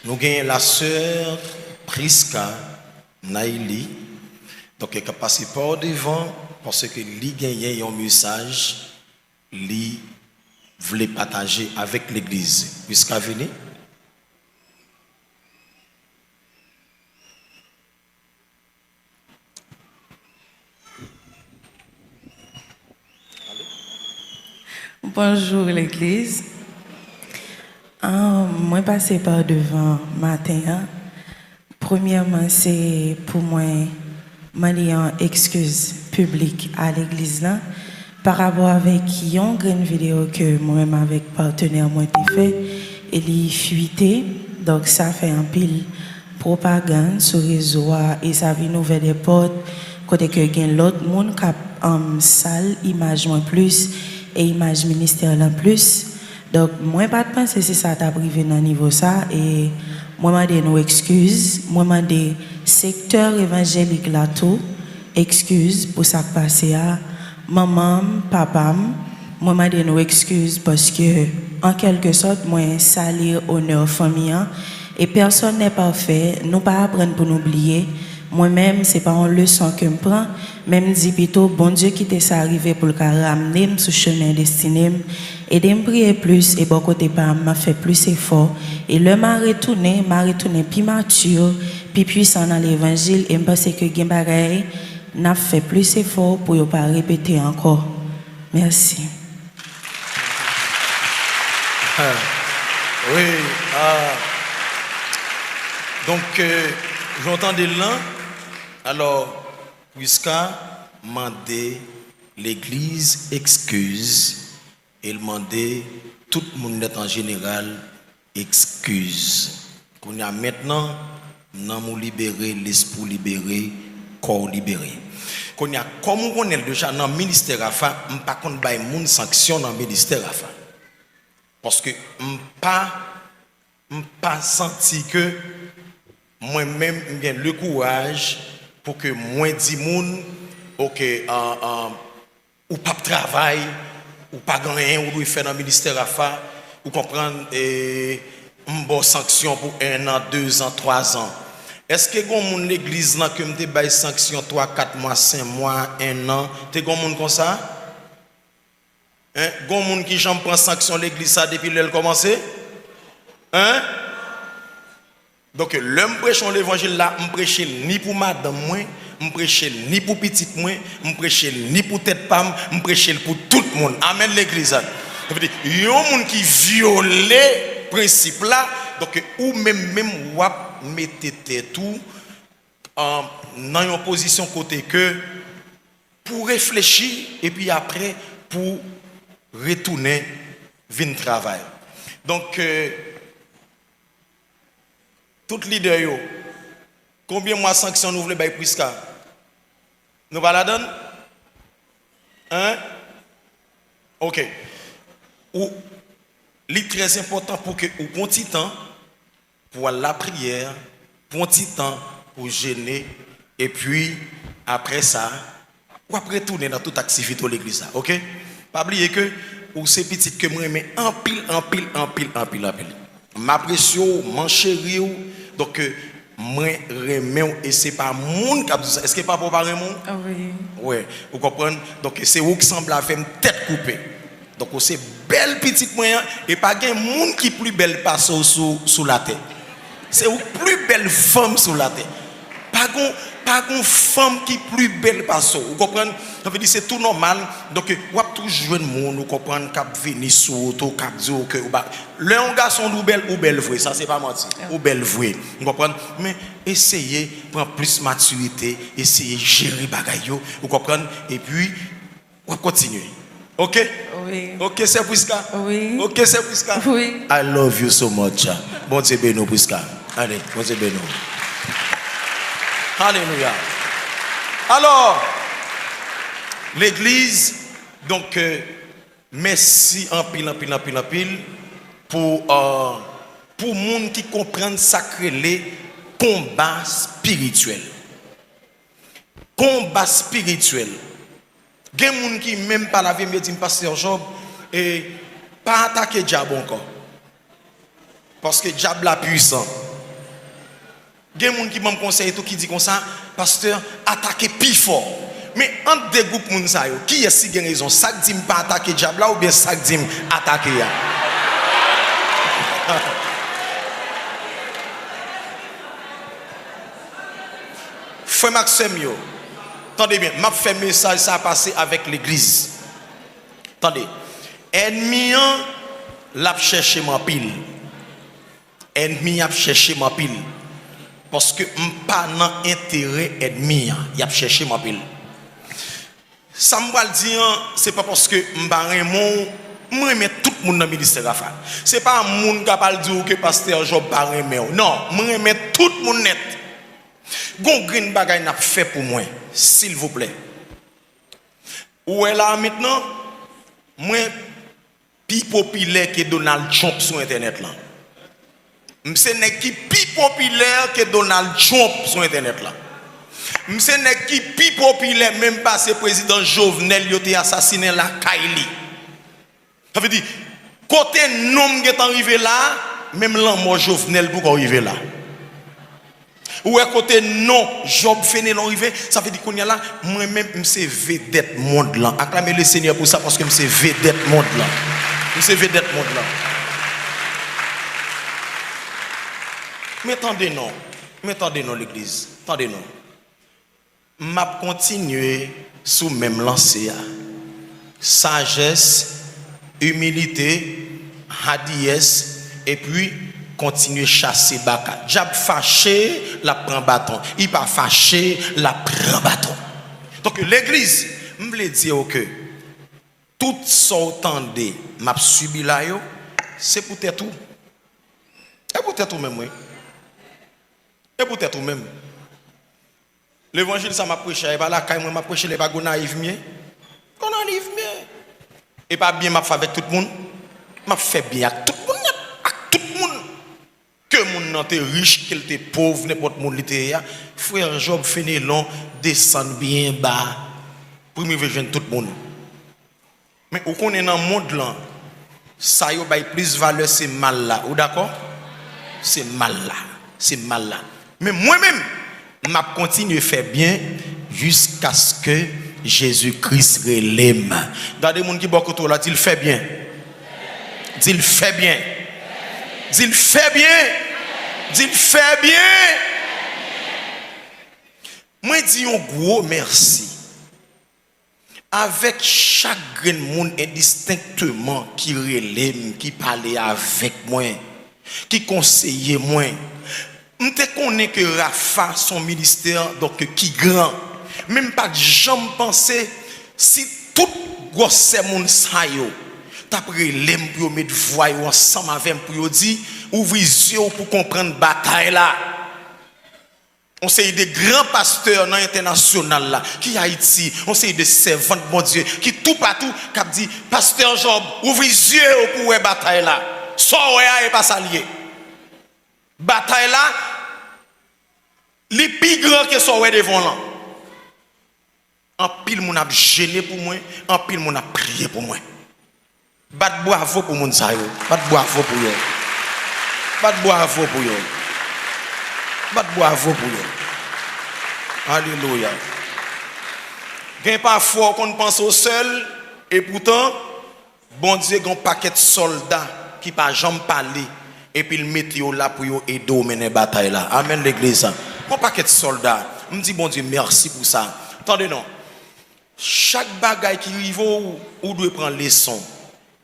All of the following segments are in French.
Nous avons la sœur Priska Naili, donc elle est passée par devant parce que lui gagne un message, lui voulait partager avec l'église. Priska venez. Bonjour l'église. Moi passé par devant matin. Premièrement, c'est pour moi demander une excuse publique à l'église là par rapport avec une grande vidéo que moi-même avec partenaire moi t'ai fait et les fuité. Donc ça fait un pile propagande sur les réseaux et ça vient ouvrir des portes côté que gain l'autre monde cap en salle image moins plus et image ministère en plus. Donc moi pas de penser c'est ça t'a privé dans niveau ça et moi m'a des nos excuses, moi m'a des secteur évangélique là tout excuses pour ça qui passé à maman, papa, moi m'a des nos excuses parce que en quelque sorte moi salir honneur famille et personne n'est parfait, nous pas apprendre pour nous oublier. Moi-même, c'est pas une leçon que je prends. Même dit plutôt, bon Dieu qui t'est arrivé pour le ramener sur le chemin destiné. Et de me prier plus, et bon côté pas, m'a fait plus effort. Et le m'a retourné plus mature, plus puissant dans l'évangile. Et je pense que Gimbagaï n'a fait plus effort pour ne pas répéter encore. Merci. Oui. Donc, j'entendais là. Alors, Priska demandé l'église excuse et demandé tout le monde en général excuse. Qu'on y a maintenant, nous avons libéré l'esprit libéré, corps libéré. Qu'on y a comme on est déjà dans le ministère AFA, je ne pas qu'on baille moun sanction dans le ministère AFA. Parce que je n'ai pas senti que moi-même j'ai le courage pour que moi dis moun OK ou pas travail ou pas rien ou doit faire dans le ministère AFA ou comprendre une bonne sanction pour 1 an, 2 ans, 3 ans. Est-ce que gon moun l'église là que me bail sanction 3, 4 mois, 5 mois, 1 an, t'es gon moun comme ça? Hein? Gon moun qui j'en prend sanction l'église ça depuis l'elle commencé? Hein? Donc l'homme prêche l'évangile là, me prêche ni pour madame moi, me prêche ni pour petite moi, me prêche ni pour tête pam, me prêche pour tout le monde. Amen l'église. Ça veut dire yon moun qui viole principe là, donc ou même ou mettez tout dans une position côté que pour réfléchir et puis après pour retourner vin travail. Donc tout leader yo, combien de mois sanction nous voulons bailler Priska? Nous va la donner? Hein? OK. Ou li très important pour que ou bon petit temps pour la prière, bon petit temps pour jeûner et puis après ça, ou après retourner dans toute activité de l'église. OK? Pas oublier que ou c'est petit que moi mais en pile. Ma pression, mon chéri, donc moi remets et c'est pas monde qui a dit ça. Est-ce que pas pour parler monde? Oui. Ouais, vous comprenez? Donc c'est vous qui semble avoir une tête coupée. Donc c'est belle petite moyen et pas un monde qui plus belle passe sous la tête. C'est une plus belle femme sous la tête. Pas une femme qui plus belle passe. Vous comprenez? Ça veut dire c'est tout normal. Donc vous avez toujours un monde, vous comprenez, qui venir sur auto, qui dit que le garçon ou belle vrai, ça c'est pas menti. Ou belle vrai. Vous comprenez? Mais essayez prendre plus maturité, essayez gérer bagaille, vous comprenez? Et puis on continue. OK? Oui. OK, c'est Priska? Oui. OK, c'est Priska? Oui. I love you so much. Bon Dieu bénisse Priska. Allez, bon Dieu bénisse. Alléluia. Alors, l'église, donc, merci en pile pour monde qui comprennent sacré les combats spirituels. Combat spirituel. Il y a des gens qui même pas la vie, me dit pasteur Job, et pas attaquer diable encore. Parce que diable est puissant. Il y a des gens qui m'ont conseillé tout qui dit comme ça, pasteur, attaquez plus fort. Mais entre deux groupes moun sa yo, qui est-ce qui a raison? Ça dit pas attaquer diable là ou bien ça dit attaquer ya? Frère Maxime yo, attendez bien, m'a fait message ça a passé avec l'église. Attendez. Ennemi l'a cherché ma pile. Ennemi a cherché ma pile. Parce que pas dans intérêt ennemi, il a cherché ma pile. Ça me va dire, c'est pas parce que moi remets tout le monde dans le ministère Rafa. C'est pas un monde capable de dire que pasteur Job pas remet. Non, moi remets tout le monde net. Gon green bagay n'a fait pour moi, s'il vous plaît. Où est là maintenant? Moi plus populaire que Donald Trump sur internet là. M'se n'est qui plus populaire que Donald Trump sur internet là. M'se n'est qui plus populaire même pas ce président Jovenel yote assassiné la Kaili. Ça veut dire côté nom qui est arrivé là, même l'amour Jovenel pour arriver là. Ou à côté non Job Fenel arrivé, ça veut dire qu'on y a là moi même m'se vedette monde là. Acclamez le Seigneur pour ça parce que m'se vedette monde là. M'se vedette monde là. Mais attendez non l'église, attendez non. M'a continuer sous même lancé sagesse, humilité, hadiesse et puis continuer chasser baka. Diable fâché, la prend bâton. Il pas fâché, la prend bâton. Donc l'église, je veux dire que tout ce que m'a subi là yo, c'est peut-être tout. Et peut-être tout même oui. Et peut-être tout même. L'évangile ça m'a prêché, et pas là quand moi m'a prêché les pas naïf mieux. On naïf mieux. Et pas bien m'a fait avec tout le monde. M'a fait bien avec tout le monde, avec tout le monde. Que moun nan te riche, qu'elle te pauvre, n'importe monde était là. Frère Job Fenelon descend bien bas pour me rejoindre tout le monde. Mais où qu'on est dans le monde là, ça y a plus valeur c'est mal là. Ou d'accord? C'est mal là. C'est mal là. Mais moi-même, m'a continué à faire bien jusqu'à ce que Jésus-Christ relève. Regardez les gens qui beaucoup autour là, dit il fait bien. Dit il fait bien. Dit il fait bien. Dit il fait bien. Moi dis un gros merci. Avec chaque monde indistinctement qui relève, qui parle avec moi, qui conseille moi. Je connais que Rafa, son ministère, donc qui grand. Même pas de jambe penser si tout gosse moun sa yo, t'après l'aime pour mettre voix ensemble avec pour dire ouvrez les yeux pour comprendre bataille là. On sait des grands pasteurs dans international là, qui Haïti, on sait des servants de bon Dieu, qui tout partout, qui dit pasteur Job, ouvrez les yeux pour la bataille là. Soit et pas s'allier. Bataille là, les plus grands que sont devant là. En pile moun a gêné pour moi, en pile moun a prié pour moi. Bat bravo pour moun sa yo, bat bravo pour yo. Bat bravo pour yo. Bat bravo pour yo. Alléluia. Gen parfois qu'on pense au seul et pourtant bon Dieu gon paquet de soldats qui pas jamais parler et puis le mettre là pour yo aider au mener bataille là. Amen l'église. Mon paquet de soldats. Me dit bon Dieu merci pour ça. Attendez non. Chaque bagaille qui arrive ou doit prendre leçon.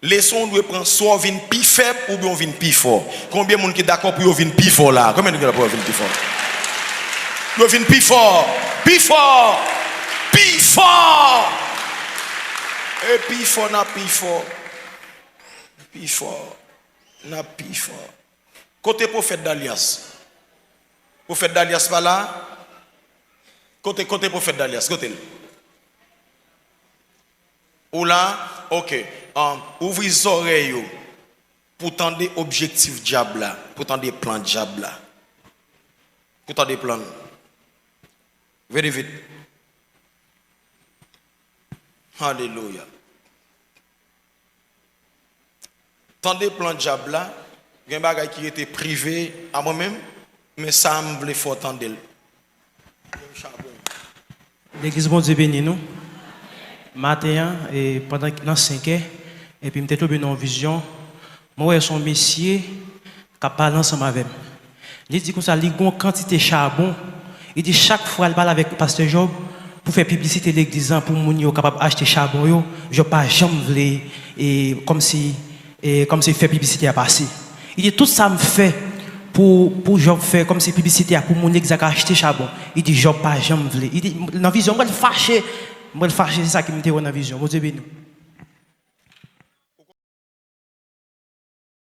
Leçon doit prendre soit vinn plus faible ou bien vinn plus fort. Combien de monde qui d'accord pour vinn plus fort là? Combien de monde pour vinn plus fort? Doit vinn plus fort, plus fort, plus fort. Et plus fort n'a plus fort. Plus fort n'a plus fort. Côté prophète d'Alias. Prophète d'Alias pas là. Côté prophète d'Alias, côté. Ou là, ok. Ouvrez les oreilles pour tendre des objectifs diable là, pour tendre des plans diable là. Pour tendre des plans. Very vite. Alléluia. Tendre des plans diable là, il y a des bagages qui étaient privés à moi-même, Mais ça me voulait faut entendre. L'église bon Dieu béni nous. Matin et pendant dans 5 heures et puis m'était tombé dans vision. Moi son monsieur qui parle ensemble avec moi. Il dit comme ça, il y a une quantité de charbon. Il dit chaque fois il parle avec pasteur Job pour faire publicité de l'église pour moun yo capable acheter charbon yo, je pas jamais voulu et comme si faire publicité à passer. Il dit tout ça me fait pour Job faire comme si publicité pour moun exact acheter charbon. Il dit Job pas jamais voulu. Il dit dans vision moi fâché, c'est ça qui me dit dans vision. Mon Dieu béni.